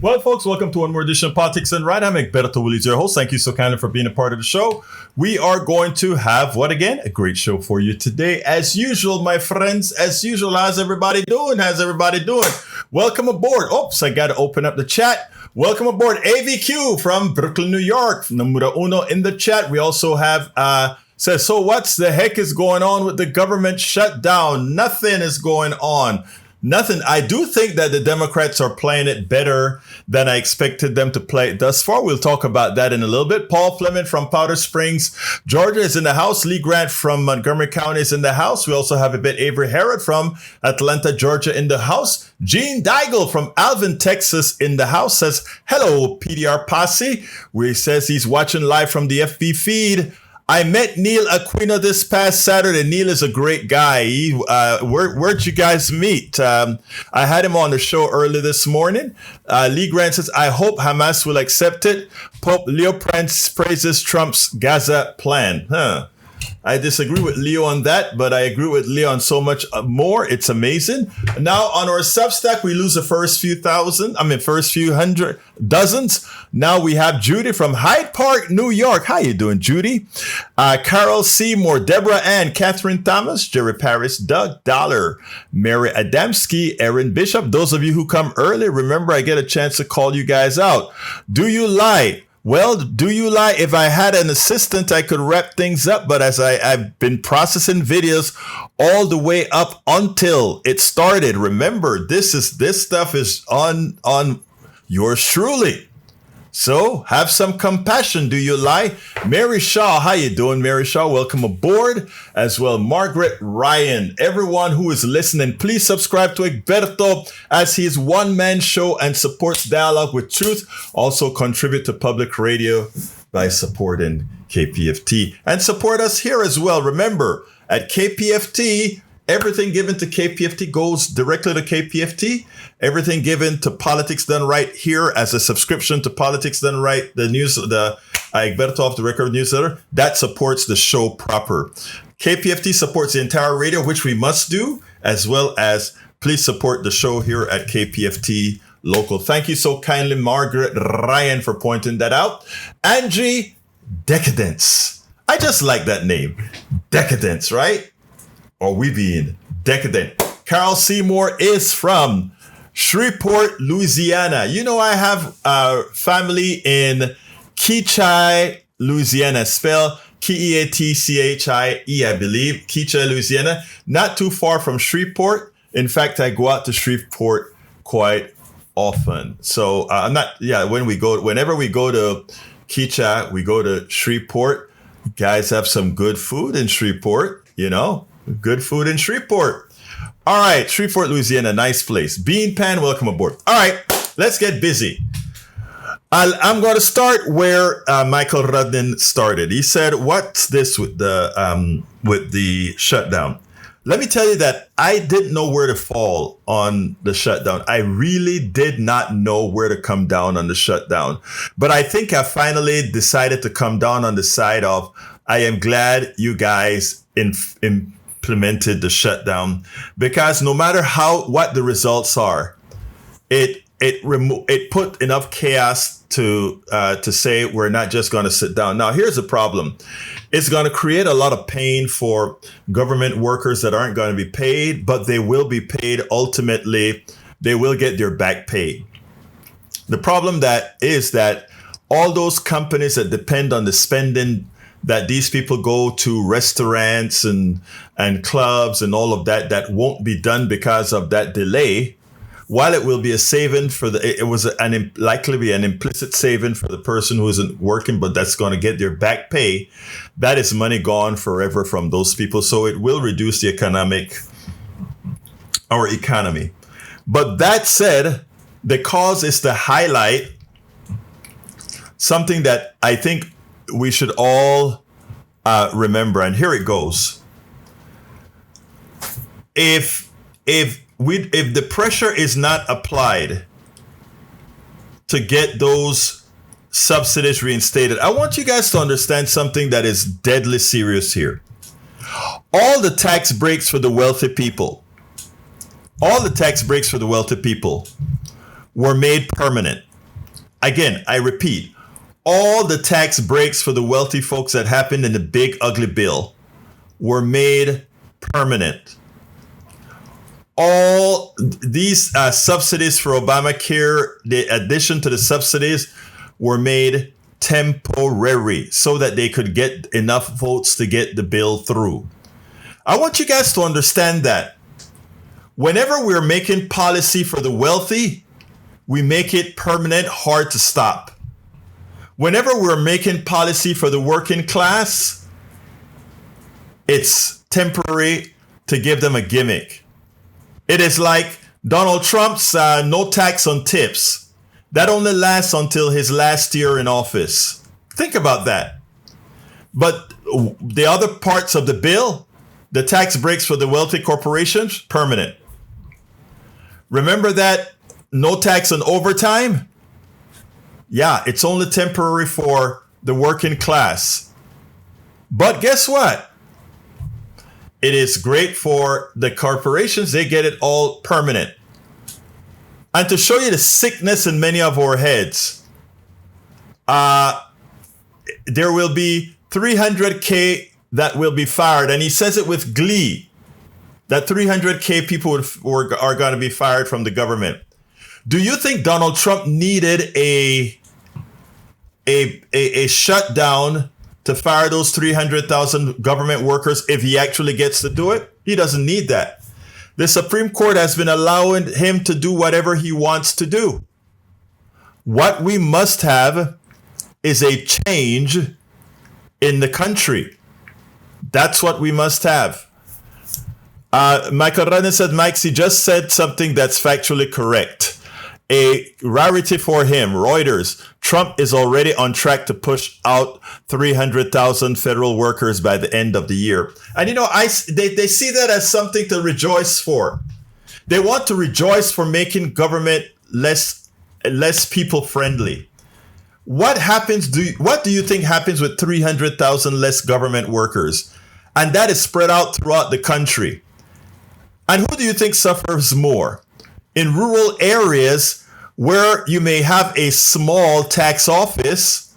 Well, folks, welcome to one more edition of Politics and Right. I'm Egberto, Willies, your host. Thank you so kindly for being a part of the show. We are going to have, what again? A great show for you today. As usual, my friends, as usual, how's everybody doing? Welcome aboard. Oops, I got to open up the chat. Welcome aboard, AVQ from Brooklyn, New York. Numero uno in the chat. We also have, says, so what's the heck is going on with the government shutdown? Nothing is going on. Nothing. I do think that the Democrats are playing it better than I expected them to play it thus far. We'll talk about that in a little bit. Paul Fleming from Powder Springs, Georgia is in the house. Lee Grant from Montgomery County is in the house. We also have a bit Avery Herod from Atlanta, Georgia in the house. Gene Daigle from Alvin, Texas in the house says, hello, PDR Posse. He says he's watching live from the FB feed. I met Neil Aquino this past Saturday. Neil is a great guy. Where'd you guys meet? I had him on the show early this morning. Lee Grant says, I hope Hamas will accept it. Pope Leo praises Trump's Gaza plan. I disagree with Leo on that, but I agree with Leo on so much more. It's amazing. Now on our Substack, we lose the first few hundred dozens. Now we have Judy from Hyde Park, New York. How you doing, Judy? Carol Seymour, Deborah Ann, Catherine Thomas, Jerry Paris, Doug Dollar, Mary Adamski, Erin Bishop. Those of you who come early, remember I get a chance to call you guys out. Do you lie? Well, do you lie? If I had an assistant, I could wrap things up. But as I've been processing videos all the way up until it started, remember, this stuff is on yours truly. So have some compassion. Do you lie? Mary Shaw, how you doing, Mary Shaw? Welcome aboard. As well, Margaret Ryan. Everyone who is listening, please subscribe to Egberto as his one-man show and supports Dialogue with Truth. Also contribute to public radio by supporting KPFT. And support us here as well. Remember, at KPFT, everything given to KPFT goes directly to KPFT. Everything given to Politics Done Right here as a subscription to Politics Done Right, the Egberto Off the Record newsletter, that supports the show proper. KPFT supports the entire radio, which we must do, as well as please support the show here at KPFT Local. Thank you so kindly, Margaret Ryan, for pointing that out. Angie Decadence. I just like that name. Decadence, right? Or we being decadent. Carol Seymour is from Shreveport, Louisiana. You know, I have family in Keachai, Louisiana. Spell Keatchie, I believe. Keachai, Louisiana. Not too far from Shreveport. In fact, I go out to Shreveport quite often. So whenever we go to Keachai, we go to Shreveport. You guys have some good food in Shreveport, you know. Good food in Shreveport. All right, Shreveport, Louisiana, nice place. Bean Pan, welcome aboard. All right, let's get busy. I'm going to start where Michael Rudnin started. He said, "What's this with the shutdown?" Let me tell you that I didn't know where to fall on the shutdown. I really did not know where to come down on the shutdown. But I think I finally decided to come down on the side of, I am glad you guys implemented the shutdown, because no matter what the results are, it put enough chaos to say we're not just going to sit down. Now, here's the problem. It's going to create a lot of pain for government workers that aren't going to be paid, but they will be paid. Ultimately, they will get their back pay. The problem is that all those companies that depend on the spending that these people go to, restaurants and clubs and all of that won't be done because of that delay. While it will be a saving it was likely be an implicit saving for the person who isn't working, but that's going to get their back pay. That is money gone forever from those people. So it will reduce our economy. But that said, the cause is to highlight something that I think we should all remember, and here it goes. If the pressure is not applied to get those subsidies reinstated, I want you guys to understand something that is deadly serious here. All the tax breaks for the wealthy people were made permanent. again, I repeat, all the tax breaks for the wealthy folks that happened in the big ugly bill were made permanent. All these subsidies for Obamacare, the addition to the subsidies, were made temporary so that they could get enough votes to get the bill through. I want you guys to understand that whenever we're making policy for the wealthy, we make it permanent, hard to stop. Whenever we're making policy for the working class, it's temporary to give them a gimmick. It is like Donald Trump's no tax on tips. That only lasts until his last year in office. Think about that. But the other parts of the bill, the tax breaks for the wealthy corporations, permanent. Remember that no tax on overtime? Yeah, it's only temporary for the working class. But guess what? It is great for the corporations. They get it all permanent. And to show you the sickness in many of our heads, there will be 300K that will be fired. And he says it with glee, that 300K people are going to be fired from the government. Do you think Donald Trump needed a shutdown to fire those 300,000 government workers if he actually gets to do it? He doesn't need that. The Supreme Court has been allowing him to do whatever he wants to do. What we must have is a change in the country. That's what we must have. Michael Renner said, Mike, he just said something that's factually correct. A rarity for him, Reuters. Trump is already on track to push out 300,000 federal workers by the end of the year. And, you know, they see that as something to rejoice for. They want to rejoice for making government less people friendly. What do you think happens with 300,000 less government workers? And that is spread out throughout the country. And who do you think suffers more? In rural areas where you may have a small tax office,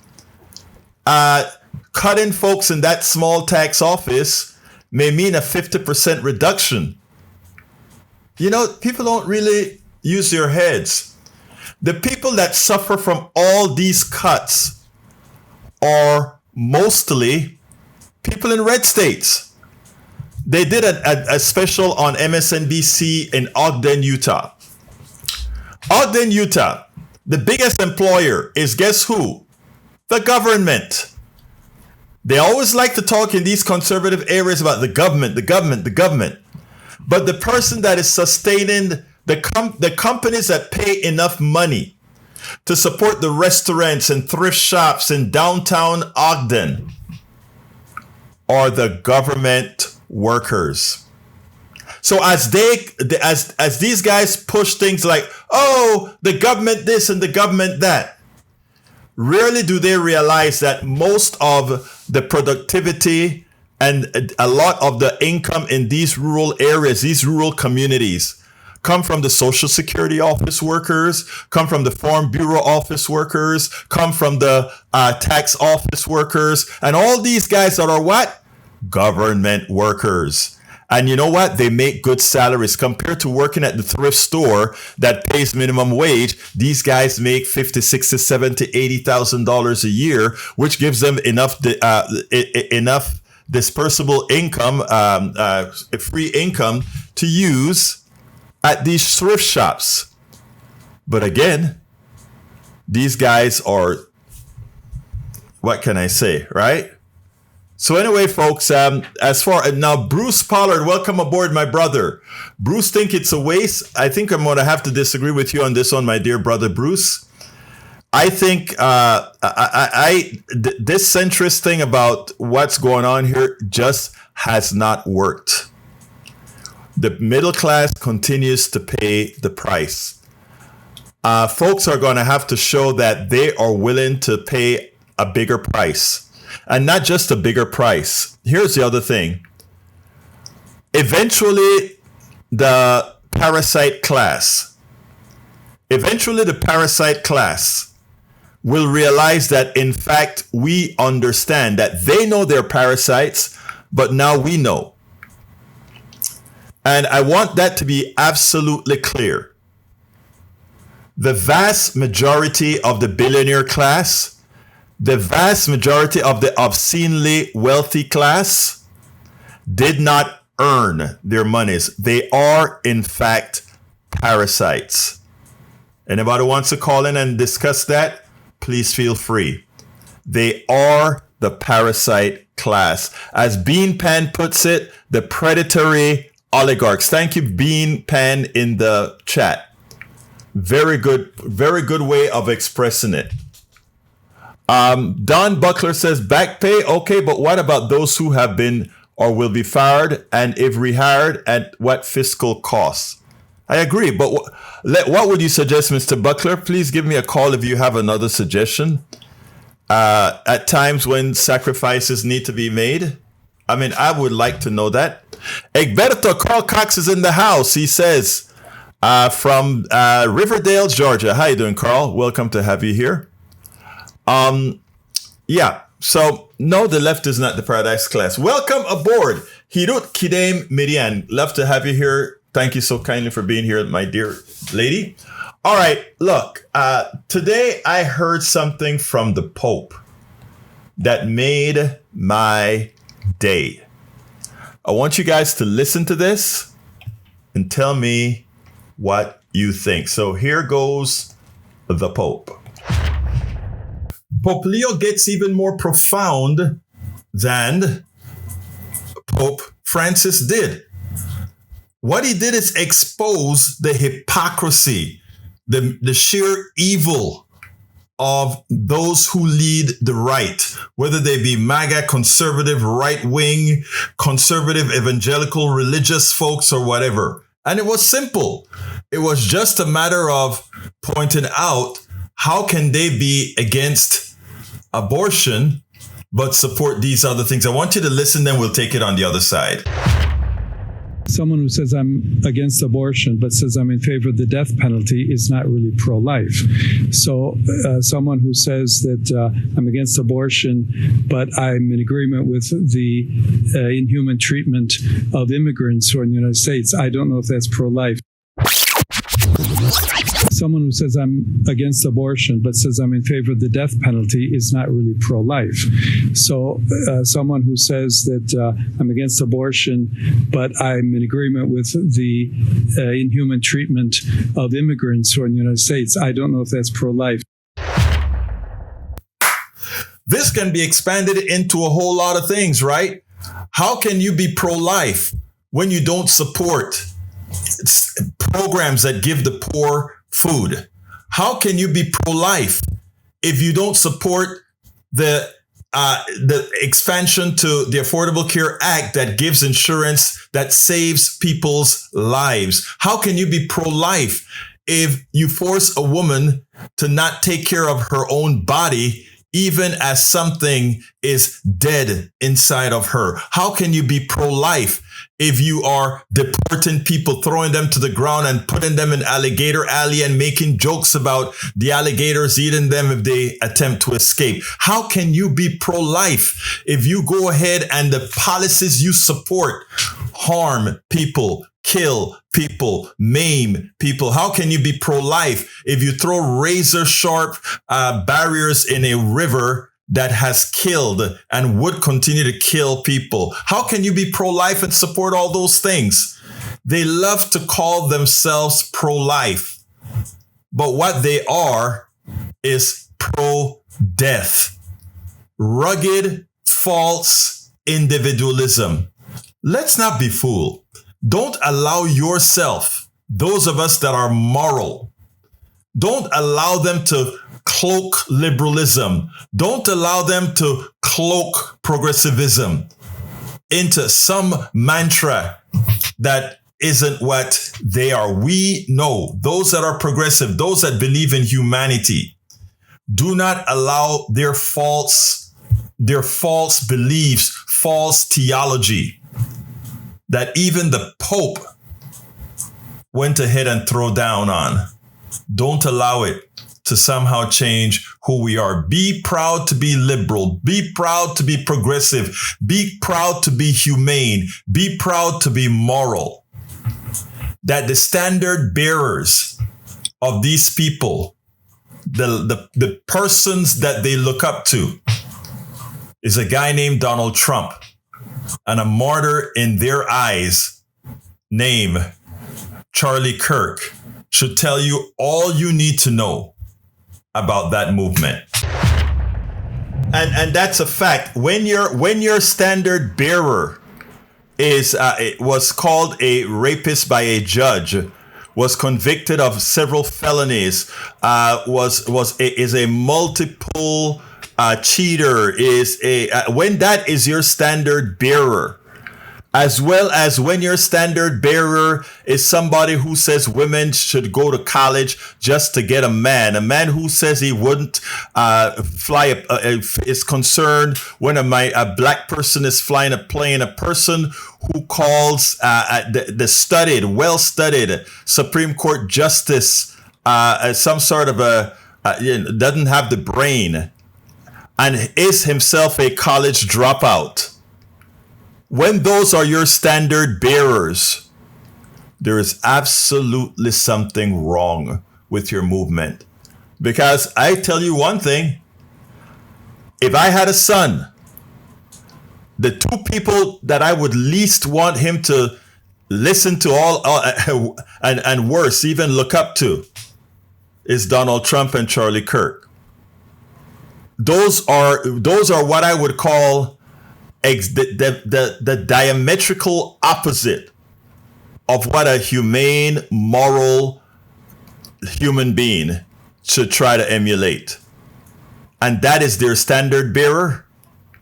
cutting folks in that small tax office may mean a 50% reduction. You know, people don't really use their heads. The people that suffer from all these cuts are mostly people in red states. They did a special on MSNBC in Ogden, Utah. Ogden, Utah, the biggest employer is, guess who? The government. They always like to talk in these conservative areas about the government. But the person that is sustaining the companies that pay enough money to support the restaurants and thrift shops in downtown Ogden are the government workers. So as these guys push things like, oh, the government this and the government that, rarely do they realize that most of the productivity and a lot of the income in these rural areas, these rural communities, come from the Social Security office workers, come from the Farm Bureau office workers, come from the tax office workers, and all these guys that are what? Government workers. And you know what? They make good salaries compared to working at the thrift store that pays minimum wage. These guys make $50,000, $60,000, $70,000, $80,000 a year, which gives them enough dispersible income, free income to use at these thrift shops. But again, these guys are, what can I say, right? So anyway, folks, now Bruce Pollard, welcome aboard, my brother. Bruce think it's a waste. I think I'm going to have to disagree with you on this one, my dear brother Bruce. I think this centrist thing about what's going on here just has not worked. The middle class continues to pay the price. Folks are going to have to show that they are willing to pay a bigger price. And not just a bigger price. Here's the other thing. Eventually, the parasite class will realize that, in fact, we understand that they know they're parasites, but now we know. And I want that to be absolutely clear. The vast majority of the billionaire class, the vast majority of the obscenely wealthy class did not earn their monies. They are, in fact, parasites. Anybody wants to call in and discuss that? Please feel free. They are the parasite class. As Bean Pan puts it, the predatory oligarchs. Thank you, Bean Pan, in the chat. Very good way of expressing it. Don Buckler says back pay. Okay, but what about those who have been or will be fired, and if rehired, at what fiscal costs? I agree, but what would you suggest, Mr. Buckler? Please give me a call if you have another suggestion. At times when sacrifices need to be made. I mean, I would like to know that. Egberto, Carl Cox is in the house. He says, from Riverdale, Georgia. How you doing, Carl? Welcome to have you here. Yeah, so no, the left is not the paradise class. Welcome aboard, Hirut Kidem Miriam. Love to have you here. Thank you so kindly for being here, my dear lady. All right, look, today I heard something from the Pope that made my day. I want you guys to listen to this and tell me what you think. So here goes the Pope. Pope Leo gets even more profound than Pope Francis did. What he did is expose the hypocrisy, the sheer evil of those who lead the right, whether they be MAGA, conservative, right-wing, conservative, evangelical, religious folks, or whatever. And it was simple. It was just a matter of pointing out how can they be against abortion but support these other things. I want you to listen, then we'll take it on the other side. Someone who says I'm against abortion but says I'm in favor of the death penalty is not really pro-life. So someone who says that I'm against abortion but I'm in agreement with the inhuman treatment of immigrants who are in the United States, I don't know if that's pro-life. Someone who says I'm against abortion but says I'm in favor of the death penalty is not really pro-life. So someone who says that I'm against abortion but I'm in agreement with the inhuman treatment of immigrants who are in the United States, I don't know if that's pro-life. This can be expanded into a whole lot of things, right? How can you be pro-life when you don't support programs that give the poor food? How can you be pro-life if you don't support the expansion to the Affordable Care Act that gives insurance that saves people's lives? How can you be pro-life if you force a woman to not take care of her own body even as something is dead inside of her? How can you be pro-life if you are deporting people, throwing them to the ground and putting them in Alligator Alley and making jokes about the alligators eating them if they attempt to escape? How can you be pro-life if you go ahead and the policies you support harm people, kill people, maim people? How can you be pro-life if you throw razor sharp barriers in a river that has killed and would continue to kill people? How can you be pro-life and support all those things? They love to call themselves pro-life, but what they are is pro-death. Rugged, false individualism. Let's not be fooled. Don't allow yourself, those of us that are moral, don't allow them to cloak liberalism. Don't allow them to cloak progressivism into some mantra that isn't what they are. We know those that are progressive, those that believe in humanity, do not allow their false beliefs, false theology that even the Pope went ahead and threw down on. Don't allow it to somehow change who we are. Be proud to be liberal. Be proud to be progressive. Be proud to be humane. Be proud to be moral. That the standard bearers of these people, the persons that they look up to, is a guy named Donald Trump, and a martyr in their eyes named Charlie Kirk should tell you all you need to know about that movement. And that's a fact. When your standard bearer is it was called a rapist by a judge, was convicted of several felonies, is a multiple cheater, when that is your standard bearer, as well as when your standard bearer is somebody who says women should go to college just to get a man who says he wouldn't fly, is concerned when a black person is flying a plane, a person who calls the well-studied Supreme Court justice some sort of doesn't have the brain, and is himself a college dropout. When those are your standard bearers, there is absolutely something wrong with your movement. Because I tell you one thing, if I had a son, the two people that I would least want him to listen to and worse, even look up to, is Donald Trump and Charlie Kirk. Those are what I would call the diametrical opposite of what a humane, moral human being should try to emulate. And that is their standard bearer.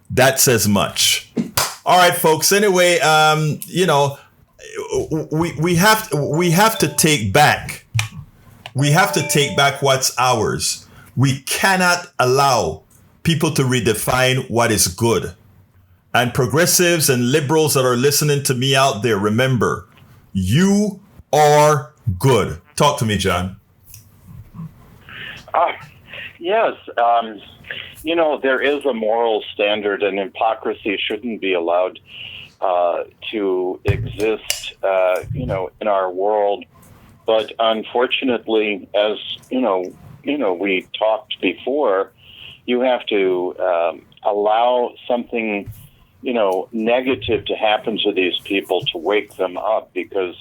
That says much. All right, folks. Anyway, we have to take back. We have to take back what's ours. We cannot allow people to redefine what is good. And progressives and liberals that are listening to me out there, remember, you are good. Talk to me, John. Yes. There is a moral standard, and hypocrisy shouldn't be allowed to exist, in our world. But unfortunately, as we talked before, you have to allow something negative to happen to these people to wake them up, because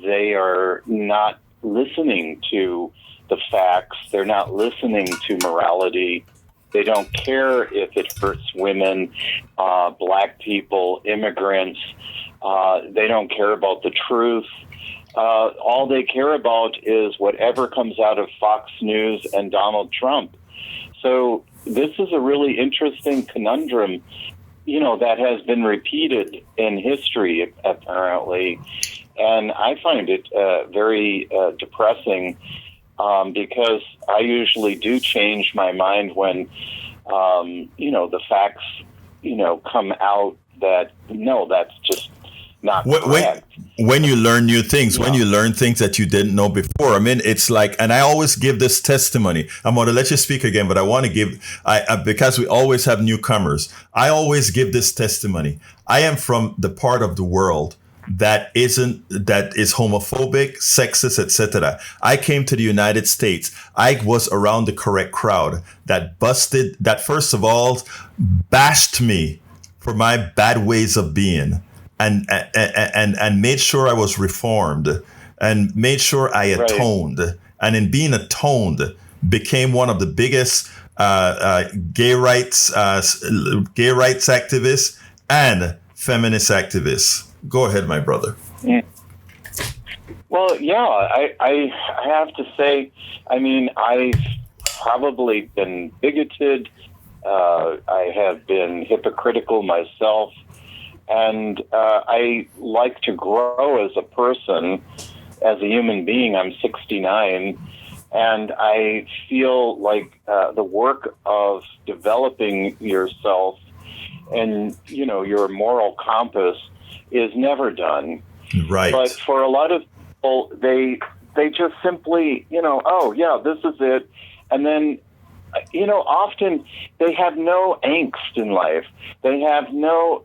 they are not listening to the facts. They're not listening to morality. They don't care if it hurts women, black people, immigrants. They don't care about the truth. All they care about is whatever comes out of Fox News and Donald Trump. So this is a really interesting conundrum, that has been repeated in history, apparently. And I find it very depressing, because I usually do change my mind when, the facts, come out that, no, that's just not correct. When you learn new things, when you learn things that you didn't know before. I mean, it's like, and I always give this testimony. I'm going to let you speak again, but I want to give, because we always have newcomers, I always give this testimony. I am from the part of the world that is homophobic, sexist, etc. I came to the United States. I was around the correct crowd that first of all bashed me for my bad ways of being. And made sure I was reformed, and made sure I atoned. Right. And in being atoned, became one of the biggest gay rights activists and feminist activists. Go ahead, my brother. Yeah. Well, I have to say, I mean, I've probably been bigoted. I have been hypocritical myself. And I like to grow as a person, as a human being. I'm 69, and I feel like the work of developing yourself and, your moral compass is never done. Right. But for a lot of people, they they just simply, oh yeah, this is it. And then, often they have no angst in life. They have no,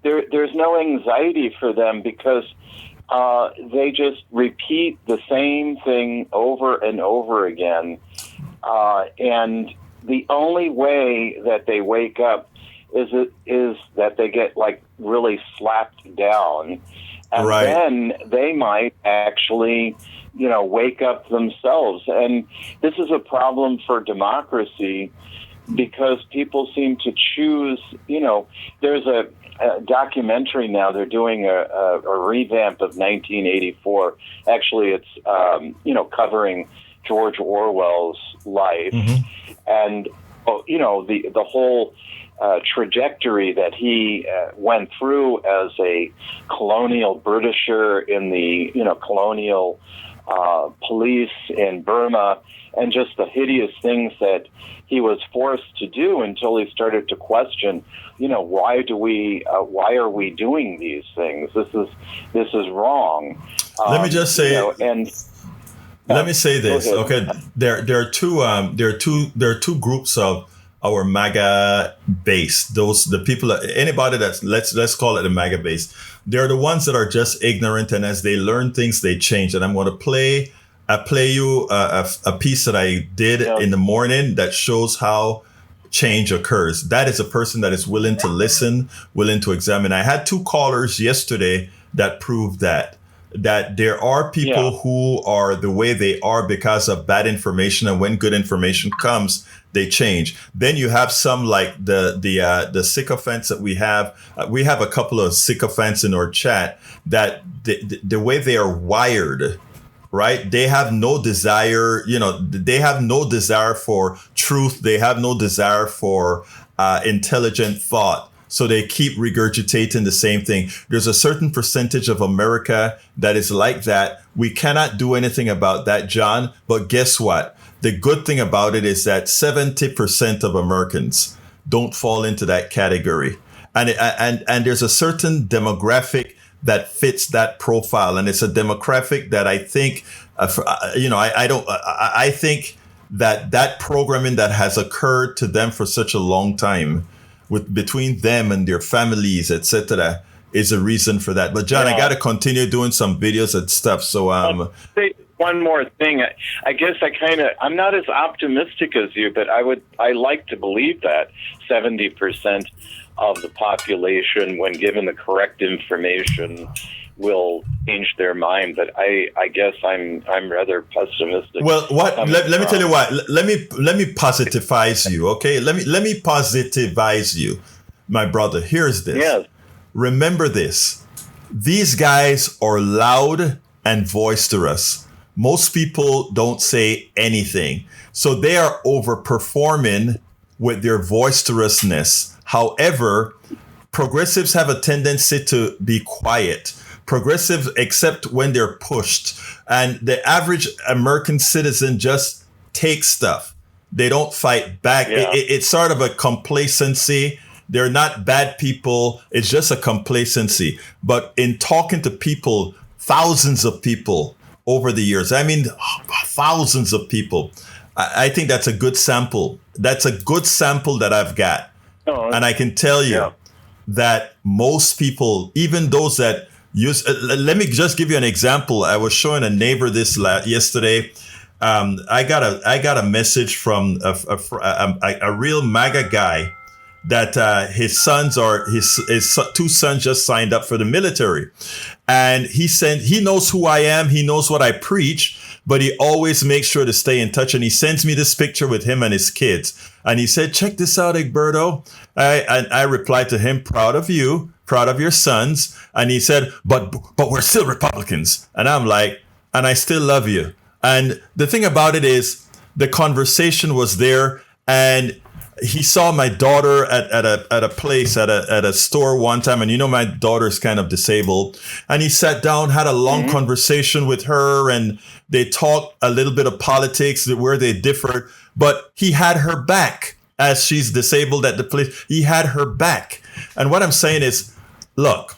there's no anxiety for them because they just repeat the same thing over and over again. And the only way that they wake up is that they get like really slapped down. And then they might actually, wake up themselves. And this is a problem for democracy because people seem to choose, there's a documentary now. They're doing a revamp of 1984. Actually, it's, covering George Orwell's life. Mm-hmm. And, the whole trajectory that he went through as a colonial Britisher in the, colonial police in Burma, and just the hideous things that he was forced to do until he started to question, why are we doing these things? This is wrong. Let me just say, let me say this. Okay, there are two groups of our MAGA base. The people, anybody that's let's call it a MAGA base. They're the ones that are just ignorant, and as they learn things, they change. And I'm going to play you a piece that I did in the morning that shows how change occurs. That is a person that is willing to listen, willing to examine. I had 2 callers yesterday that proved that there are people who are the way they are because of bad information, and when good information comes, they change. Then you have some like the sycophants that we have. We have a couple of sycophants in our chat that the way they are wired, right? They have no desire, they have no desire for truth. They have no desire for intelligent thought. So they keep regurgitating the same thing. There's a certain percentage of America that is like that. We cannot do anything about that, John. But guess what? The good thing about it is that 70% of Americans don't fall into that category. And there's a certain demographic that fits that profile. And it's a demographic that I think, I think that programming that has occurred to them for such a long time, between them and their families, etc., is a reason for that. But John, I got to continue doing some videos and stuff. So say one more thing. I guess I'm not as optimistic as you, but I like to believe that 70% of the population, when given the correct information, will change their mind. But I guess I'm rather pessimistic. Well, let me tell you what. Let me positivize you, okay? Let me positivize you, my brother. Here's this. Yes. Remember this. These guys are loud and boisterous. Most people don't say anything. So they are overperforming with their boisterousness. However, progressives have a tendency to be quiet. Progressives accept when they're pushed, and the average American citizen just takes stuff. They don't fight back. It's sort of a complacency. They're not bad people. It's just a complacency. But in talking to people, thousands of people over the years, thousands of people, I think that's a good sample. That's a good sample that I've got. And I can tell you that most people, even those that let me just give you an example. I was showing a neighbor this yesterday. I got a message from a real MAGA guy that his 2 sons just signed up for the military, and he knows who I am. He knows what I preach, but he always makes sure to stay in touch. And he sends me this picture with him and his kids. And he said, "Check this out, Egberto." I replied to him, "Proud of you. Proud of your sons." And he said, but we're still Republicans. And I'm like, and I still love you. And the thing about it is the conversation was there, and he saw my daughter at a place, at a store one time. And my daughter's kind of disabled, and he sat down, had a long conversation with her, and they talked a little bit of politics where they differed, but he had her back. As she's disabled at the place, he had her back. And what I'm saying is, look,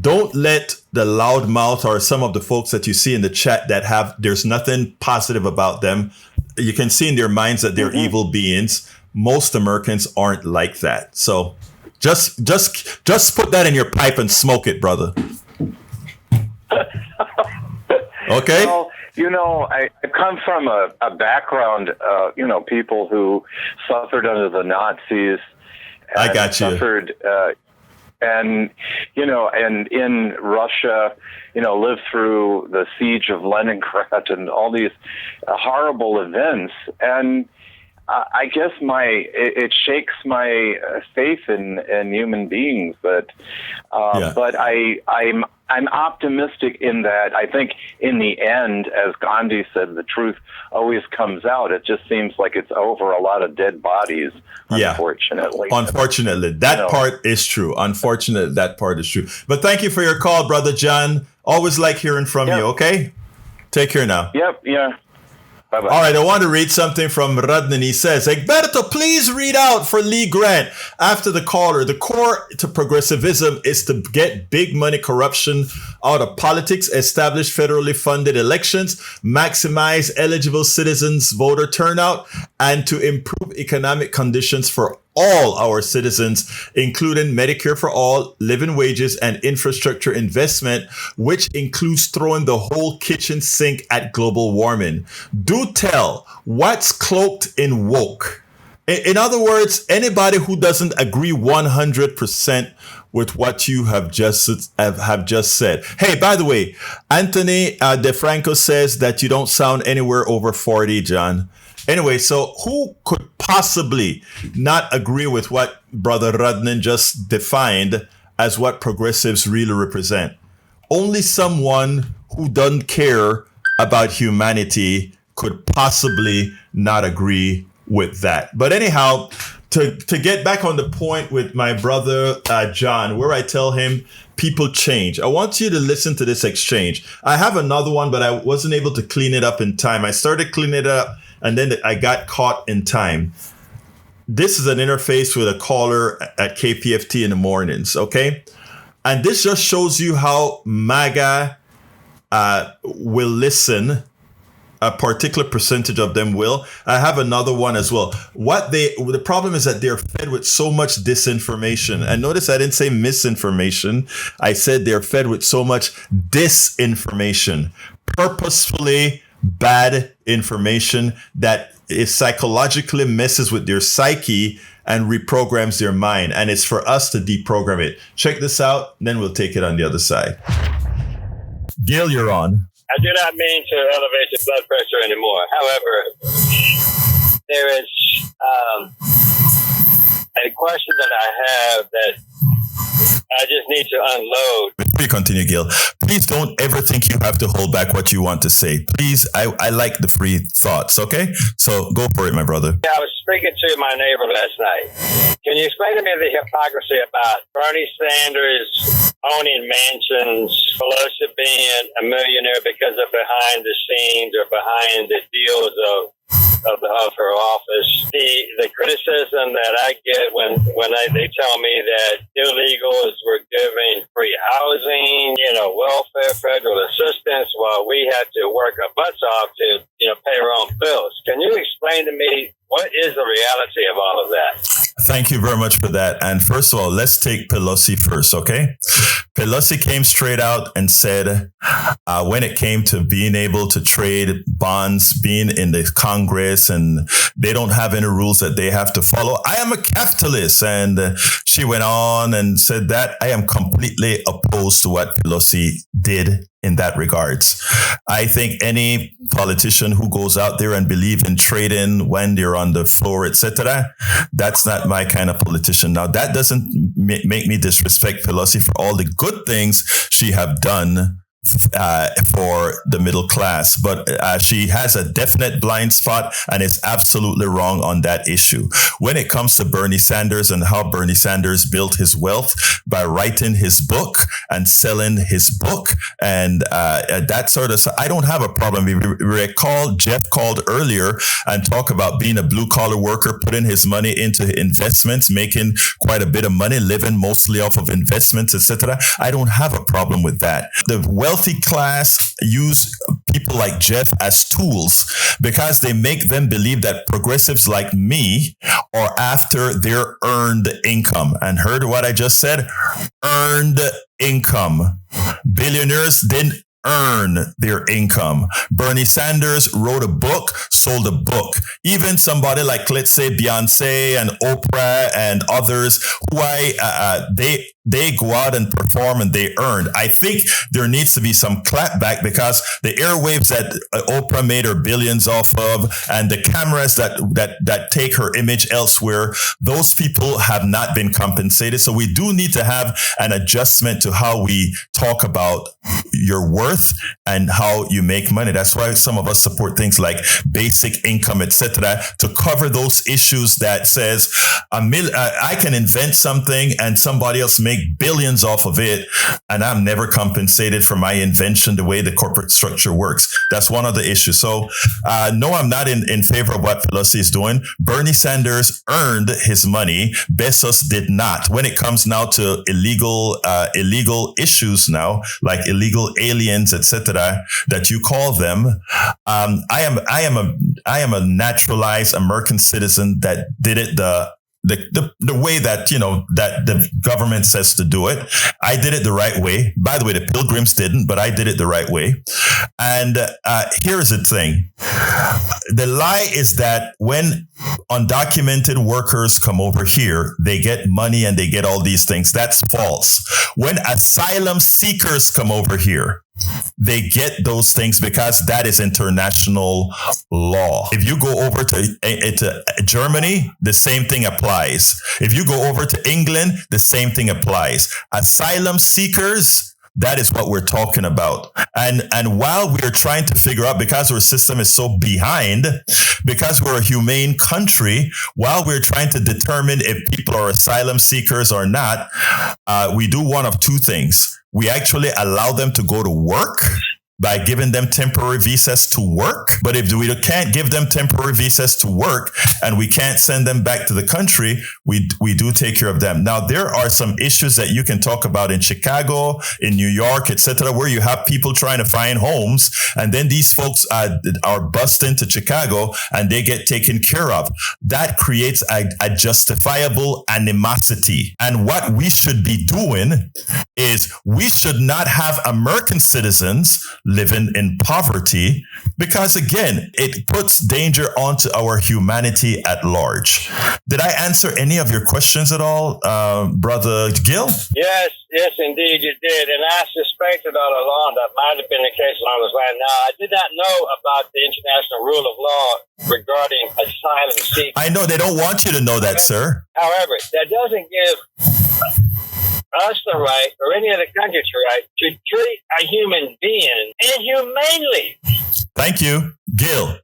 don't let the loudmouth or some of the folks that you see in the chat that there's nothing positive about them. You can see in their minds that they're evil beings. Most Americans aren't like that. So just put that in your pipe and smoke it, brother. Okay. Well, I come from a background, people who suffered under the Nazis. I got you. Suffered, and in Russia, lived through the siege of Leningrad and all these horrible events. And I guess it shakes my faith in human beings, but I'm optimistic in that I think in the end, as Gandhi said, the truth always comes out. It just seems like it's over a lot of dead bodies, unfortunately. Unfortunately, that part is true. Unfortunately, that part is true. But thank you for your call, Brother John. Always like hearing from you, okay? Take care now. Yep, yeah. Bye-bye. All right, I want to read something from Radnan. He says, Egberto, please read out for Lee Grant after the caller. The core to progressivism is to get big money corruption out of politics, establish federally funded elections, maximize eligible citizens' voter turnout, and to improve economic conditions for all our citizens, including Medicare for all, living wages, and infrastructure investment, which includes throwing the whole kitchen sink at global warming. Do tell, what's cloaked in woke? In other words, anybody who doesn't agree 100% with what you have just said. Hey, by the way, Anthony DeFranco says that you don't sound anywhere over 40, John. Anyway, so who could possibly not agree with what Brother Radnan just defined as what progressives really represent? Only someone who doesn't care about humanity could possibly not agree with that. But anyhow, to get back on the point with my brother John, where I tell him people change. I want you to listen to this exchange. I have another one, but I wasn't able to clean it up in time. I started cleaning it up, and then I got caught in time. This is an interface with a caller at KPFT in the mornings, okay? And this just shows you how MAGA will listen. A particular percentage of them will. I have another one as well. The problem is that they're fed with so much disinformation. And notice I didn't say misinformation. I said they're fed with so much disinformation, purposefully bad information that is psychologically messes with their psyche and reprograms their mind. And it's for us to deprogram it. Check this out, then we'll take it on the other side. Gail, you're on. I do not mean to elevate your blood pressure anymore. However, there is a question that I have that I just need to unload. Before you continue, Gil, please don't ever think you have to hold back what you want to say. Please, I like the free thoughts, okay? So go for it, my brother. I was speaking to my neighbor last night. Can you explain to me the hypocrisy about Bernie Sanders owning mansions, Pelosi being a millionaire because of behind the scenes or behind the deals of her office? The criticism that I get when they tell me that illegals were giving free housing, welfare, federal assistance, while we had to work our butts off to, pay our own bills. Can you explain to me what is the reality of all of that? Thank you very much for that. And first of all, let's take Pelosi first, okay? Pelosi came straight out and said, when it came to being able to trade bonds, being in the Congress, and they don't have any rules that they have to follow, I am a capitalist. And she went on and said that I am completely opposed to what Pelosi did in that regards. I think any politician who goes out there and believe in trading when they're on the floor, etc., that's not my kind of politician. Now, that doesn't make me disrespect Pelosi for all the good things she have done for the middle class. But she has a definite blind spot and is absolutely wrong on that issue. When it comes to Bernie Sanders and how Bernie Sanders built his wealth by writing his book and selling his book and that sort of stuff, I don't have a problem. If you recall, Jeff called earlier and talked about being a blue collar worker, putting his money into investments, making quite a bit of money, living mostly off of investments, etc. I don't have a problem with that. The wealthy class use people like Jeff as tools because they make them believe that progressives like me are after their earned income. And heard what I just said? Earned income. Billionaires didn't earn their income. Bernie Sanders wrote a book, sold a book. Even somebody like, let's say, Beyonce and Oprah and others, who they go out and perform and they earned. I think there needs to be some clapback because the airwaves that Oprah made her billions off of and the cameras that take her image elsewhere, those people have not been compensated. So we do need to have an adjustment to how we talk about your worth and how you make money. That's why some of us support things like basic income, etc., to cover those issues that says I can invent something and somebody else make billions off of it, and I'm never compensated for my invention the way the corporate structure works. That's one of the issues. So no, I'm not in favor of what Pelosi is doing. Bernie Sanders earned his money. Bezos did not. When it comes now to illegal issues now, like illegal aliens, etc., that you call them, I am a naturalized American citizen that did it the way that, that the government says to do it. I did it the right way. By the way, the Pilgrims didn't, but I did it the right way. And here's the thing. The lie is that when undocumented workers come over here, they get money and they get all these things. That's false. When asylum seekers come over here, they get those things because that is international law. If you go over to Germany, the same thing applies. If you go over to England, the same thing applies. Asylum seekers, that is what we're talking about. And while we're trying to figure out, because our system is so behind, because we're a humane country, while we're trying to determine if people are asylum seekers or not, we do one of two things. We actually allow them to go to work by giving them temporary visas to work. But if we can't give them temporary visas to work and we can't send them back to the country, we do take care of them. Now, there are some issues that you can talk about in Chicago, in New York, etc., where you have people trying to find homes. And then these folks are bussed into Chicago and they get taken care of. That creates a justifiable animosity. And what we should be doing is we should not have American citizens living in poverty, because again, it puts danger onto our humanity at large. Did I answer any of your questions at all, Brother Gil? Yes, indeed you did. And I suspected all along that might have been the case when I was right now. I did not know about the international rule of law regarding asylum seekers. I know they don't want you to know that, sir. However, that doesn't give us the right, or any other country the right, to treat a human being inhumanely. Thank you. Gil,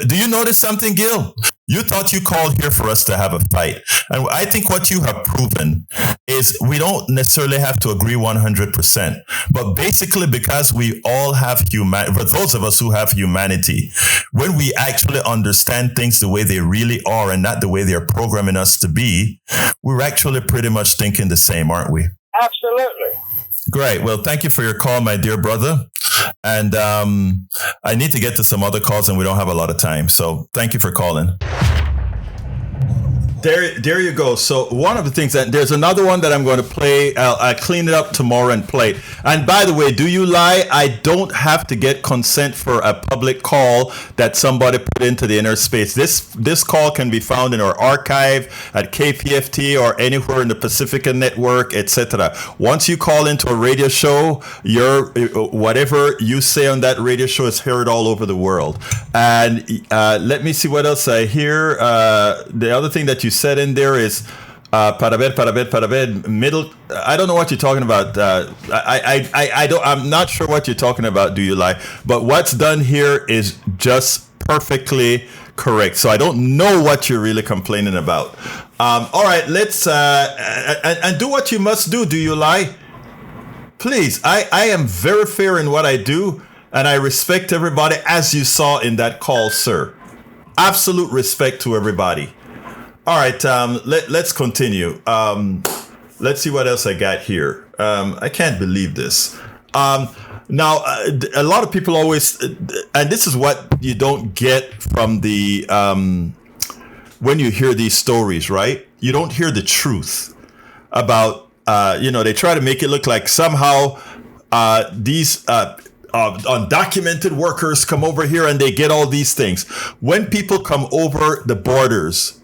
do you notice something, Gil? You thought you called here for us to have a fight. And I think what you have proven is we don't necessarily have to agree 100%. But basically, because we all have for those of us who have humanity, when we actually understand things the way they really are and not the way they're programming us to be, we're actually pretty much thinking the same, aren't we? Absolutely. Great. Well, thank you for your call, my dear brother. And I need to get to some other calls and we don't have a lot of time. So thank you for calling. There you go. So one of the things that there's another one that I'm going to play. I'll clean it up tomorrow and play it. And by the way, do you lie? I don't have to get consent for a public call that somebody put into the inner space. This call can be found in our archive at KPFT or anywhere in the Pacifica Network, etc. Once you call into a radio show, whatever you say on that radio show is heard all over the world. And let me see what else I hear. The other thing that you said in there is Para ver, middle. I don't know what you're talking about. I don't. I'm not sure what you're talking about. Do you lie? But what's done here is just perfectly correct. So I don't know what you're really complaining about. All right, let's and do what you must do. Do you lie? Please. I am very fair in what I do, and I respect everybody, as you saw in that call, sir. Absolute respect to everybody. All right, let's continue. Let's see what else I got here. I can't believe this. Now, a lot of people always, and this is what you don't get from the, when you hear these stories, right? You don't hear the truth about, they try to make it look like somehow these undocumented workers come over here and they get all these things. When people come over the borders,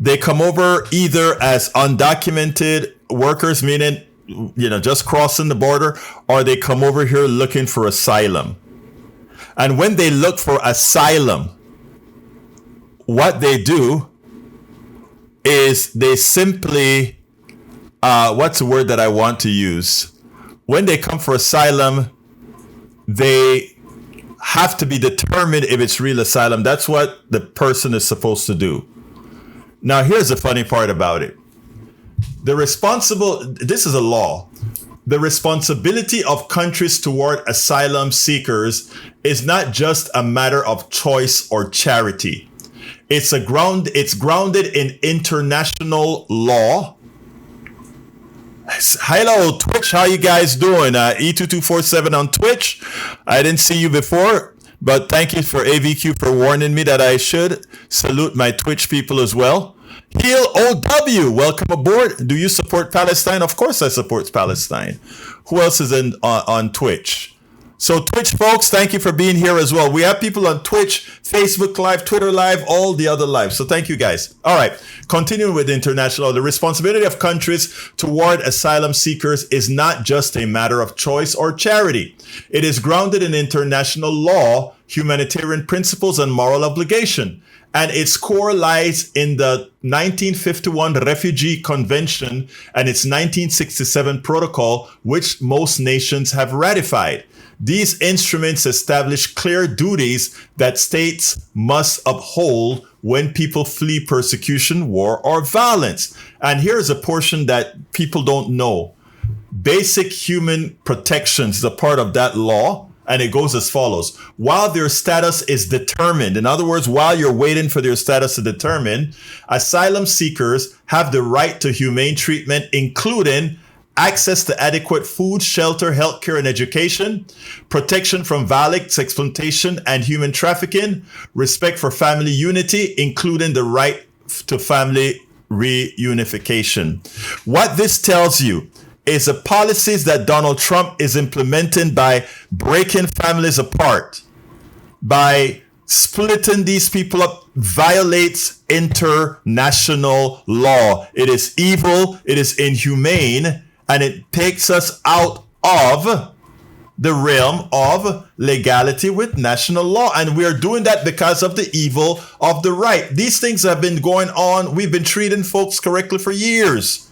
they come over either as undocumented workers, meaning, just crossing the border, or they come over here looking for asylum. And when they look for asylum, what they do is they simply, what's the word that I want to use? When they come for asylum, they have to be determined if it's real asylum. That's what the person is supposed to do. Now, here's the funny part about it. This is a law. The responsibility of countries toward asylum seekers is not just a matter of choice or charity. It's grounded in international law. Hello, Twitch. How you guys doing? E2247 on Twitch. I didn't see you before, but thank you for AVQ for warning me that I should salute my Twitch people as well. Heal OW, welcome aboard. Do you support Palestine? Of course I support Palestine. Who else is on Twitch? So Twitch folks, thank you for being here as well. We have people on Twitch, Facebook Live, Twitter Live, all the other lives. So thank you guys. All right, continuing with international, the responsibility of countries toward asylum seekers is not just a matter of choice or charity. It is grounded in international law, humanitarian principles, and moral obligation. And its core lies in the 1951 Refugee Convention and its 1967 protocol, which most nations have ratified. These instruments establish clear duties that states must uphold when people flee persecution, war, or violence. And here's a portion that people don't know. Basic human protections is a part of that law. And it goes as follows. While their status is determined, in other words, while you're waiting for their status to determine, asylum seekers have the right to humane treatment, including access to adequate food, shelter, healthcare, and education, protection from violence, exploitation, and human trafficking, respect for family unity, including the right to family reunification. What this tells you is the policies that Donald Trump is implementing by breaking families apart, by splitting these people up, violates international law. It is evil, it is inhumane, and it takes us out of the realm of legality with national law. And we are doing that because of the evil of the right. These things have been going on. We've been treating folks correctly for years.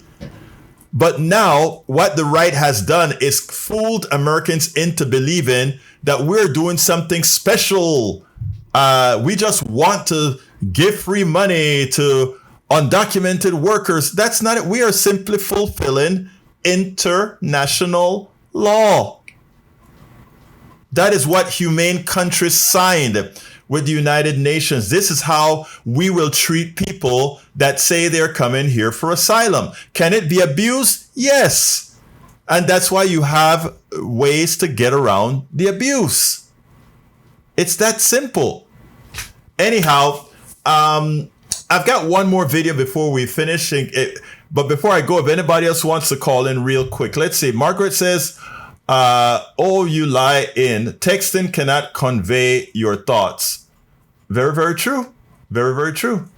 But now what the right has done is fooled Americans into believing that we're doing something special. We just want to give free money to undocumented workers. That's not it. We are simply fulfilling international law. That is what humane countries signed with the United Nations. This is how we will treat people that say they're coming here for asylum. Can it be abused? Yes. And that's why you have ways to get around the abuse. It's that simple. Anyhow, I've got one more video before we finish. But before I go, if anybody else wants to call in real quick, let's see. Margaret says, oh, you lie in. Texting cannot convey your thoughts. Very, very true. Very, very true.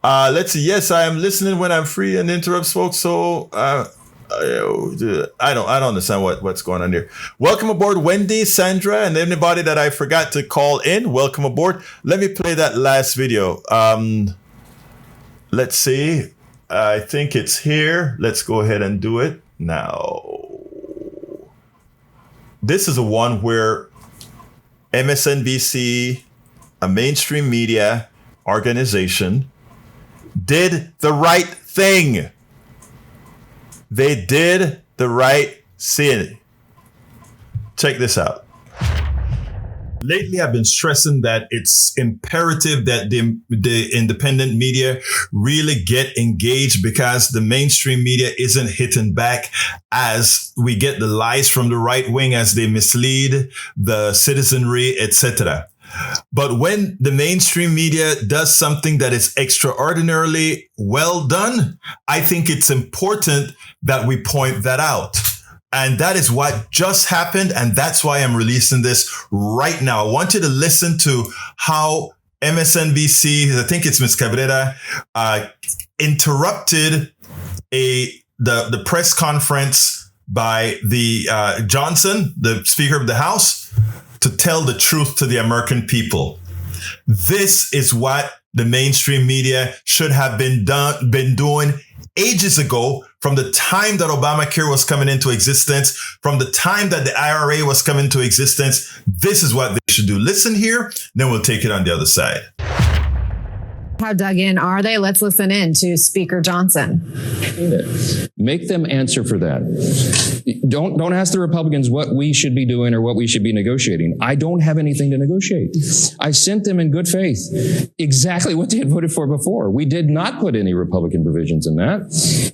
Let's see. Yes, I am listening when I'm free and interrupt folks. So I don't understand what's going on here. Welcome aboard, Wendy, Sandra, and anybody that I forgot to call in. Welcome aboard. Let me play that last video. Let's see. I think it's here. Let's go ahead and do it now. This is a one where MSNBC, a mainstream media organization, did the right thing. They did the right thing. Check this out. Lately, I've been stressing that it's imperative that the independent media really get engaged, because the mainstream media isn't hitting back as we get the lies from the right wing as they mislead the citizenry, etc. But when the mainstream media does something that is extraordinarily well done, I think it's important that we point that out. And that is what just happened. And that's why I'm releasing this right now. I want you to listen to how MSNBC, I think it's Ms. Cabrera, interrupted the press conference by the Johnson, the Speaker of the House, to tell the truth to the American people. This is what the mainstream media should have been doing ages ago, from the time that Obamacare was coming into existence, from the time that the IRA was coming into existence. This is what they should do. Listen here, then we'll take it on the other side. How dug in are they? Let's listen in to Speaker Johnson. Make them answer for that. Don't ask the Republicans what we should be doing or what we should be negotiating. I don't have anything to negotiate. I sent them in good faith exactly what they had voted for before. We did not put any Republican provisions in that.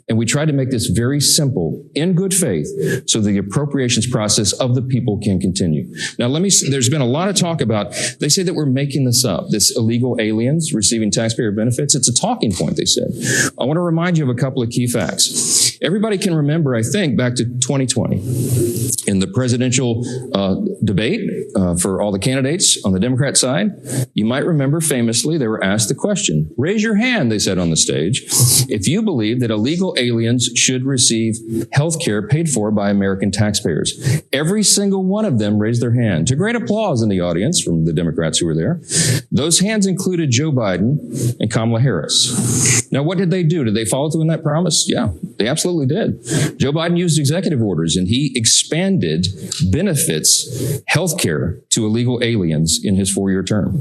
And we tried to make this very simple, in good faith, so the appropriations process of the people can continue. Now, there's been a lot of talk about, they say that we're making this up, this illegal aliens receiving taxpayer benefits. It's a talking point, they said. I want to remind you of a couple of key facts. Everybody can remember, I think, back to 2020, in the presidential debate for all the candidates on the Democrat side. You might remember famously, they were asked the question, raise your hand, they said on the stage, if you believe that illegal aliens should receive health care paid for by American taxpayers. Every single one of them raised their hand, to great applause in the audience from the Democrats who were there. Those hands included Joe Biden and Kamala Harris. Now, what did they do? Did they follow through on that promise? Yeah, they absolutely did. Joe Biden used executive orders, and he expanded benefits, health care, to illegal aliens in his 4-year term.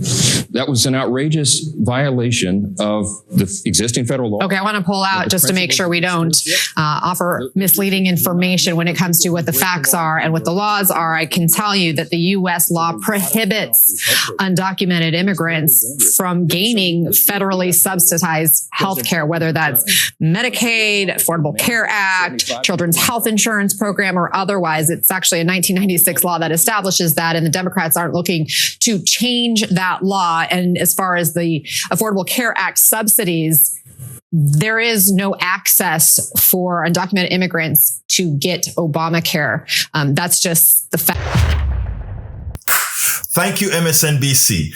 That was an outrageous violation of the existing federal law. Okay, I want to pull out just to make sure we don't offer misleading information when it comes to what the facts are and what the laws are. I can tell you that the U.S. law prohibits undocumented immigrants from gaining federally subsidized health care, whether that's Medicaid, Affordable Care Act, Children's Health Insurance Program, or otherwise. It's actually a 1996 law that establishes that, and the Democrats aren't looking to change that law. And as far as the Affordable Care Act subsidies, there is no access for undocumented immigrants to get Obamacare. That's just the fact. Thank you, MSNBC.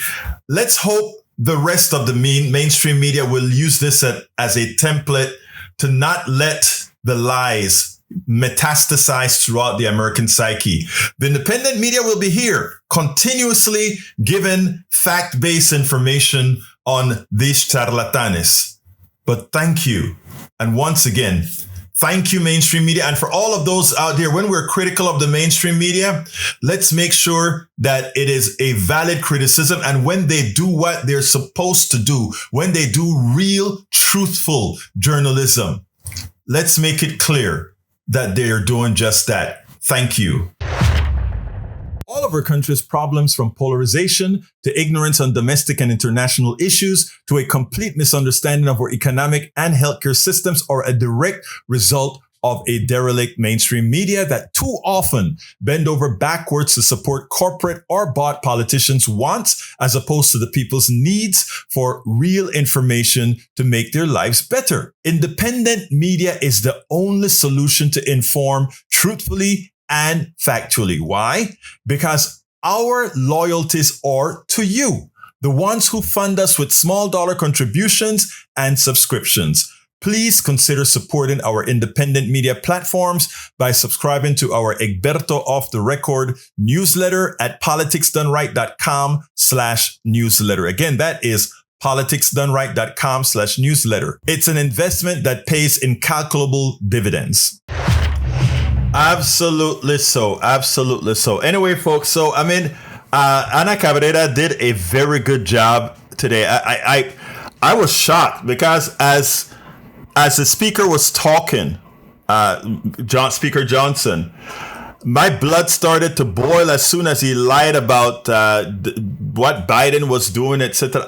Let's hope the rest of the mainstream media will use this as a template to not let the lies metastasize throughout the American psyche. The independent media will be here continuously giving fact-based information on these charlatanes. But thank you. And once again, thank you, mainstream media. And for all of those out there, when we're critical of the mainstream media, let's make sure that it is a valid criticism. And when they do what they're supposed to do, when they do real, truthful journalism, let's make it clear that they are doing just that. Thank you. All of our country's problems, from polarization to ignorance on domestic and international issues to a complete misunderstanding of our economic and healthcare systems, are a direct result of a derelict mainstream media that too often bend over backwards to support corporate or bought politicians' wants as opposed to the people's needs for real information to make their lives better. Independent media is the only solution to inform truthfully and factually. Why? Because our loyalties are to you, the ones who fund us with small dollar contributions and subscriptions. Please consider supporting our independent media platforms by subscribing to our Egberto Off the Record newsletter at politicsdoneright.com/newsletter. Again, that is politicsdoneright.com/newsletter. It's an investment that pays incalculable dividends. Absolutely so. Absolutely so. Anyway, folks, so Ana Cabrera did a very good job today. I was shocked because as the speaker was talking, Speaker Johnson, my blood started to boil as soon as he lied about what Biden was doing, etc.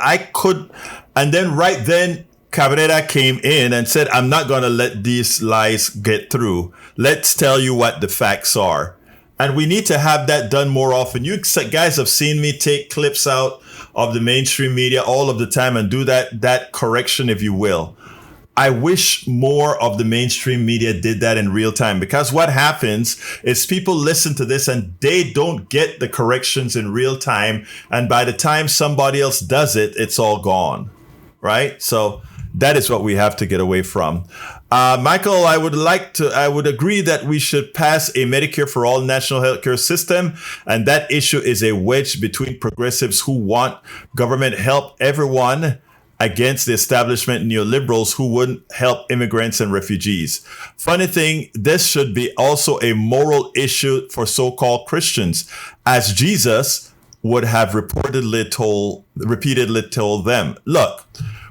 And then right then Cabrera came in and said, I'm not going to let these lies get through. Let's tell you what the facts are. And we need to have that done more often. You guys have seen me take clips out of the mainstream media all of the time and do that correction, if you will. I wish more of the mainstream media did that in real time, because what happens is people listen to this and they don't get the corrections in real time. And by the time somebody else does it, it's all gone. Right? So that is what we have to get away from. Michael, I would agree that we should pass a Medicare for all national healthcare system. And that issue is a wedge between progressives who want government help everyone against the establishment neoliberals who wouldn't help immigrants and refugees. Funny thing, this should be also a moral issue for so-called Christians, as Jesus would have repeatedly told them. Look,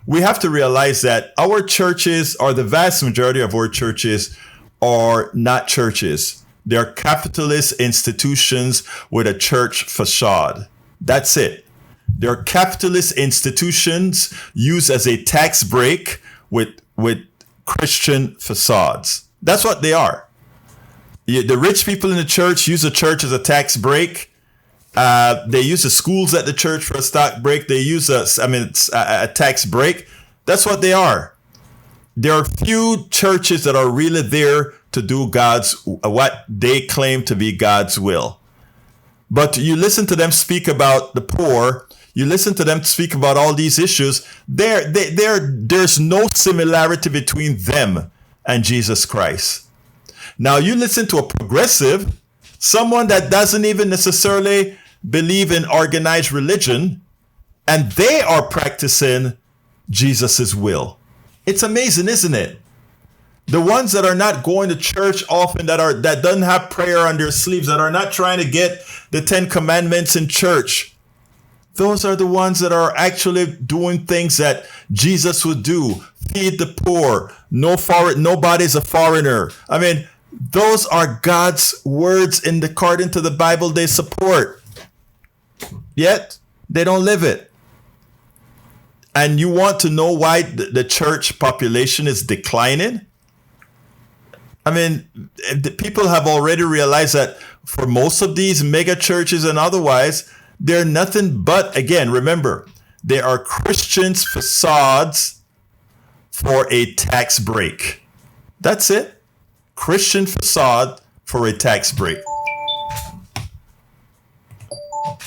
we have to realize that our churches, or the vast majority of our churches, are not churches. They're capitalist institutions with a church facade. That's it. They're capitalist institutions used as a tax break with Christian facades. That's what they are. The rich people in the church use the church as a tax break. They use the schools at the church for a stock break. They use a tax break. That's what they are. There are few churches that are really there to do what they claim to be God's will. But you listen to them speak about the poor. You listen to them speak about all these issues. There's no similarity between them and Jesus Christ. Now you listen to a progressive, someone that doesn't even necessarily believe in organized religion, and they are practicing Jesus's will. It's amazing, isn't it? The ones that are not going to church often, that doesn't have prayer on their sleeves, that are not trying to get the 10 Commandments in church, those are the ones that are actually doing things that Jesus would do. Feed the poor. Nobody's a foreigner. I mean, those are God's words according to the Bible they support. Yet they don't live it. And you want to know why the church population is declining? I mean, the people have already realized that for most of these mega churches and otherwise, they're nothing but, again, remember, they are Christians' facades for a tax break. That's it. Christian facade for a tax break.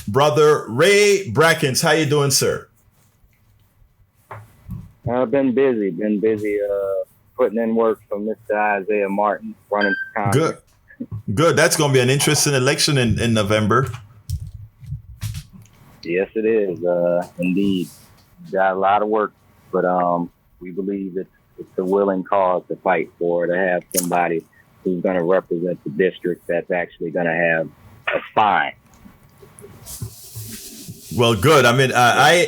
Brother Ray Brackens, how you doing, sir? I've been busy putting in work for Mr. Isaiah Martin running for Congress. Good. That's going to be an interesting election in November. Yes, it is. Indeed. Got a lot of work, but we believe it's a willing cause to fight for, to have somebody who's going to represent the district that's actually going to have a spine. Well, good. I mean, I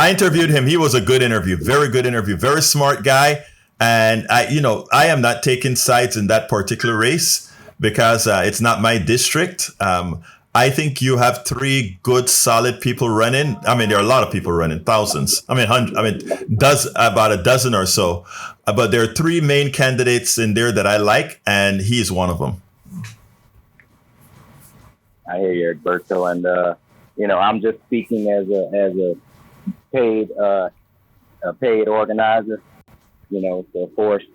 interviewed him. He was a good interview, very good interview, very smart guy. And I am not taking sides in that particular race because it's not my district. I think you have 3 good, solid people running. I mean, there are a lot of people running, thousands. About a dozen or so. But there are 3 main candidates in there that I like, and he's one of them. I hear you, Egberto, and I'm just speaking as a paid organizer. So of course,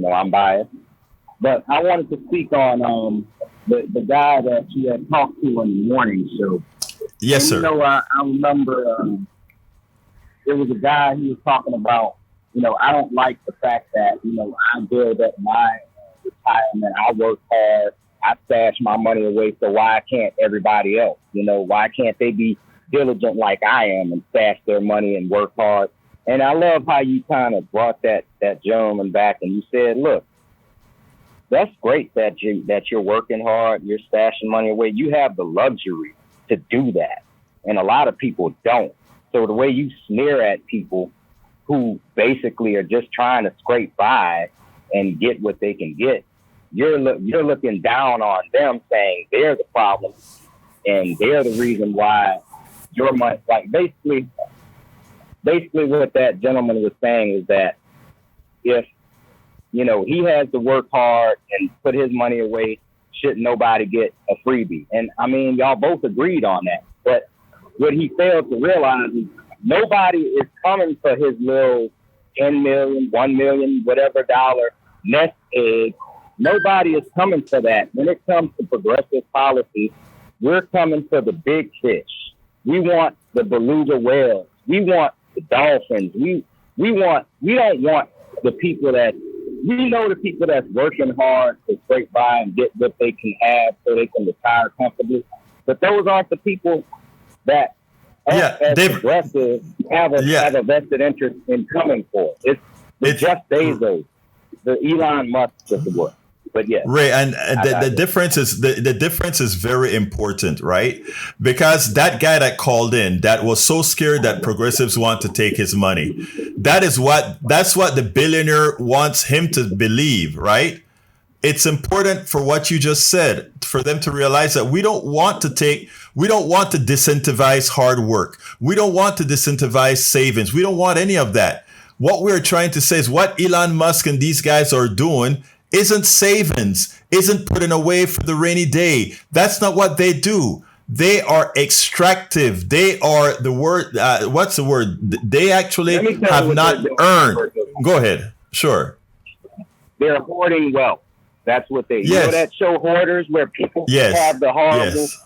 I'm biased, but I wanted to speak on the guy that you had talked to on the morning show. Yes, sir. I remember there was a guy he was talking about. I don't like the fact that I build up my retirement. I work hard. I stash my money away. So why can't everybody else? Why can't they be diligent like I am and stash their money and work hard. And I love how you kind of brought that gentleman back and you said, look, that's great that you're working hard, you're stashing money away. You have the luxury to do that. And a lot of people don't. So the way you sneer at people who basically are just trying to scrape by and get what they can get, you're looking down on them, saying they're the problem and they're the reason why your money, like basically what that gentleman was saying is that if, you know, he has to work hard and put his money away, shouldn't nobody get a freebie. And I mean, y'all both agreed on that. But what he failed to realize is nobody is coming for his little 10 million, 1 million, whatever dollar nest egg. Nobody is coming for that. When it comes to progressive policy, we're coming for the big fish. We want the beluga whales. We want the dolphins. We don't want the people that, we know the people that's working hard to scrape by and get what they can have so they can retire comfortably. But those aren't the people that as progressive have a vested interest in coming for. It's Jeff Bezos, the Elon Musk of the world. But yeah, Ray, and the difference is the difference is very important, right? Because that guy that called in that was so scared that progressives want to take his money, that's what the billionaire wants him to believe, right? It's important for what you just said for them to realize that we don't want to disincentivize hard work. We don't want to disincentivize savings. We don't want any of that. What we're trying to say is what Elon Musk and these guys are doing isn't savings, isn't putting away for the rainy day. That's not what they do. They are extractive. They are the word. What's the word? They actually have not earned. Go ahead. Sure. They're hoarding wealth. That's what they. Yes. You know that show Hoarders, where people have the horrible. Yes.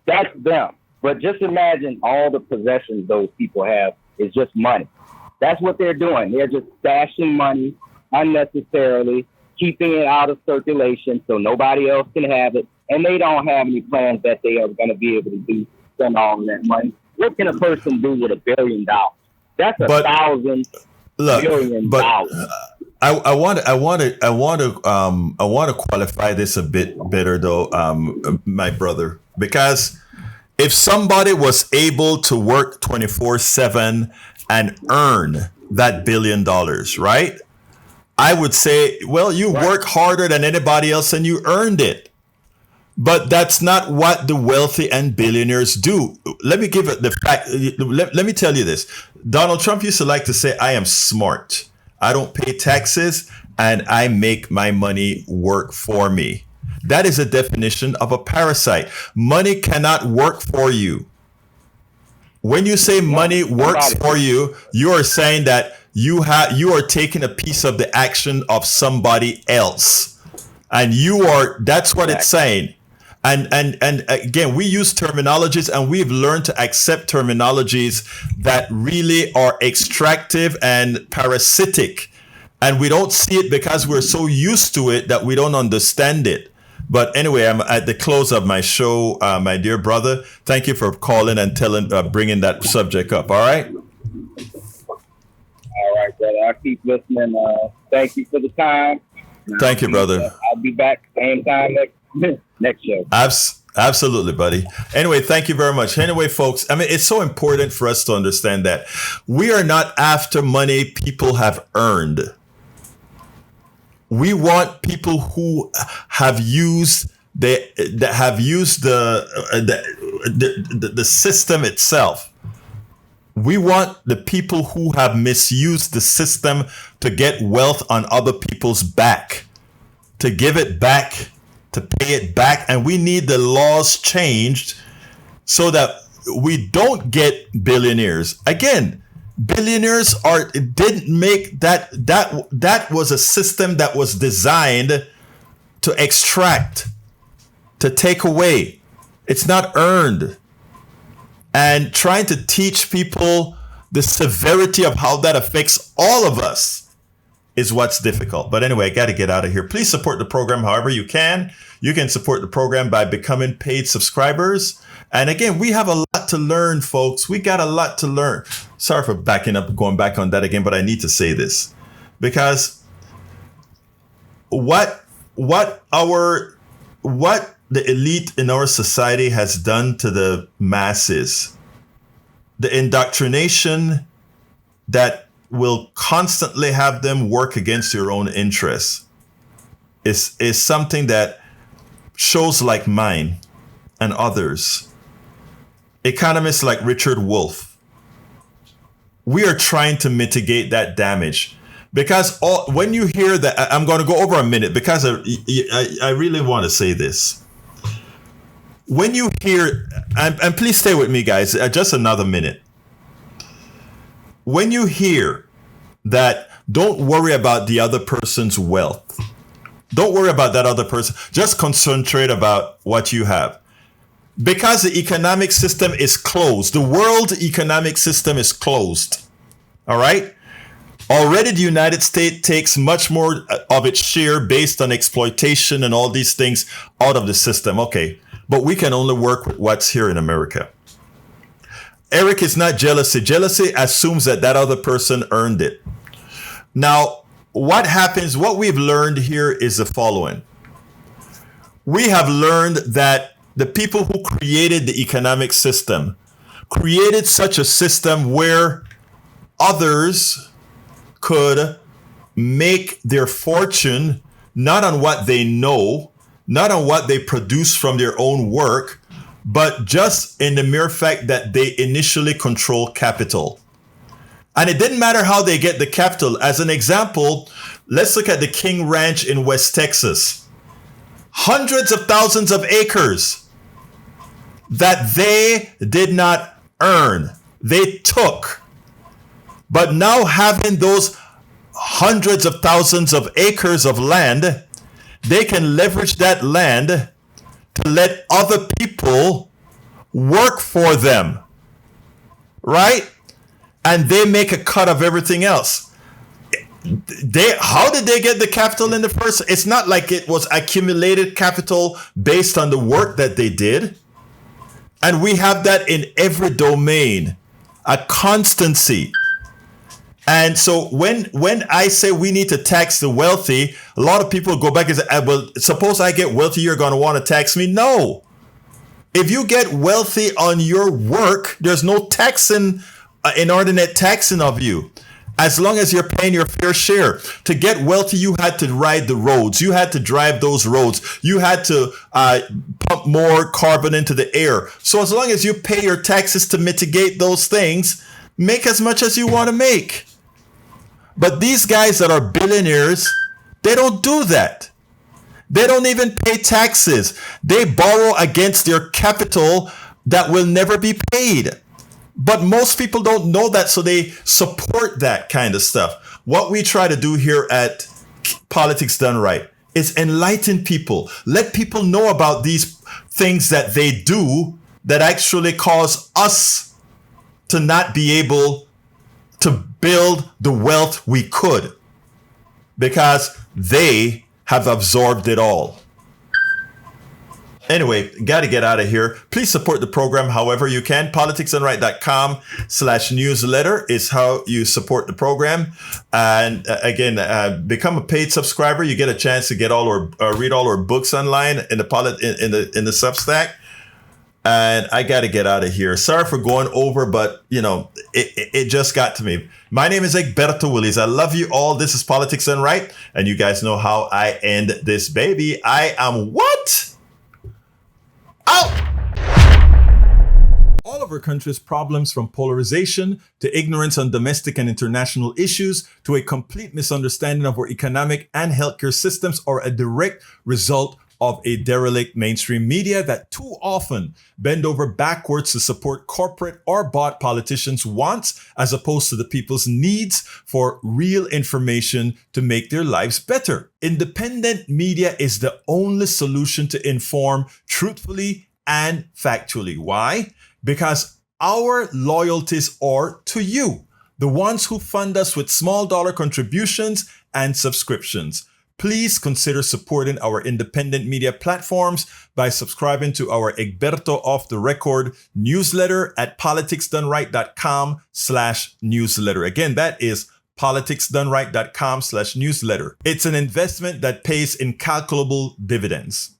That's them. But just imagine all the possessions those people have is just money. That's what they're doing. They're just stashing money unnecessarily, keeping it out of circulation so nobody else can have it. And they don't have any plans that they are going to be able to spend all of that money. What can a person do with $1 billion? That's $1,000 billion. I want to qualify this a bit better though, my brother, because if somebody was able to work 24/7 and earn that $1 billion, right? I would say, well, you work harder than anybody else and you earned it. But that's not what the wealthy and billionaires do. Let me give it the fact. Let me tell you this. Donald Trump used to like to say, I am smart. I don't pay taxes and I make my money work for me. That is a definition of a parasite. Money cannot work for you. When you say money works for you, you are saying that you are taking a piece of the action of somebody else. And that's what it's saying. And again, we use terminologies and we've learned to accept terminologies that really are extractive and parasitic. And we don't see it because we're so used to it that we don't understand it. But anyway, I'm at the close of my show, my dear brother. Thank you for calling and bringing that subject up. All right. All right, brother. I'll keep listening. Thank you for the time. Thank you, brother. I'll be back same time next show. Absolutely, buddy. Anyway, thank you very much. Anyway, folks, I mean, it's so important for us to understand that we are not after money people have earned. We want people who have used the system itself. We want the people who have misused the system to get wealth on other people's back, to give it back, to pay it back. And we need the laws changed so that we don't get billionaires. Again, billionaires didn't make that was a system that was designed to extract, to take away. It's not earned. And trying to teach people the severity of how that affects all of us is what's difficult. But anyway, I got to get out of here. Please support the program however you can. You can support the program by becoming paid subscribers. And again, we have a lot to learn, folks. We got a lot to learn. Sorry for backing up, going back on that again, but I need to say this because what the elite in our society has done to the masses, the indoctrination that will constantly have them work against your own interests is something that shows like mine and others, economists like Richard Wolff, we are trying to mitigate that damage. Because when you hear that, I'm going to go over a minute because I really want to say this. When you hear, and please stay with me, guys, just another minute. When you hear that, don't worry about the other person's wealth. Don't worry about that other person. Just concentrate about what you have. Because the economic system is closed. The world economic system is closed. All right? Already the United States takes much more of its share based on exploitation and all these things out of the system. Okay, but we can only work with what's here in America. Eric, is not jealousy. Jealousy assumes that other person earned it. Now, what happens, what we've learned here is the following. We have learned that the people who created the economic system created such a system where others could make their fortune not on what they know, not on what they produce from their own work, but just in the mere fact that they initially control capital. And it didn't matter how they get the capital. As an example, let's look at the King Ranch in West Texas. Hundreds of thousands of acres that they did not earn, they took. But now having those hundreds of thousands of acres of land, they can leverage that land to let other people work for them, right? And they make a cut of everything else. How did they get the capital in the first? It's not like it was accumulated capital based on the work that they did. And we have that in every domain, a constancy. And so when I say we need to tax the wealthy, a lot of people go back and say, well, suppose I get wealthy, you're going to want to tax me. No. If you get wealthy on your work, there's no taxing, inordinate taxing of you. As long as you're paying your fair share. To get wealthy, you had to ride the roads. You had to drive those roads. You had to pump more carbon into the air. So as long as you pay your taxes to mitigate those things, make as much as you want to make. But these guys that are billionaires, they don't do that. They don't even pay taxes. They borrow against their capital that will never be paid. But most people don't know that, so they support that kind of stuff. What we try to do here at Politics Done Right is enlighten people. Let people know about these things that they do that actually cause us to not be able to build the wealth we could, because they have absorbed it all. Anyway, got to get out of here. Please support the program however you can. politicsandright.com/newsletter is how you support the program. And again, become a paid subscriber. You get a chance to get all our read all our books online in the Substack. And I got to get out of here. Sorry for going over, but you know, it just got to me. My name is Egberto Willies. I love you all. This is Politics Done Right, and you guys know how I end this baby. I am what? Out! All of our country's problems, from polarization to ignorance on domestic and international issues to a complete misunderstanding of our economic and healthcare systems, are a direct result of a derelict mainstream media that too often bend over backwards to support corporate or bought politicians' wants as opposed to the people's needs for real information to make their lives better. Independent media is the only solution to inform truthfully and factually. Why? Because our loyalties are to you, the ones who fund us with small dollar contributions and subscriptions. Please consider supporting our independent media platforms by subscribing to our Egberto Off the Record newsletter at politicsdoneright.com/newsletter. Again, that is politicsdoneright.com/newsletter. It's an investment that pays incalculable dividends.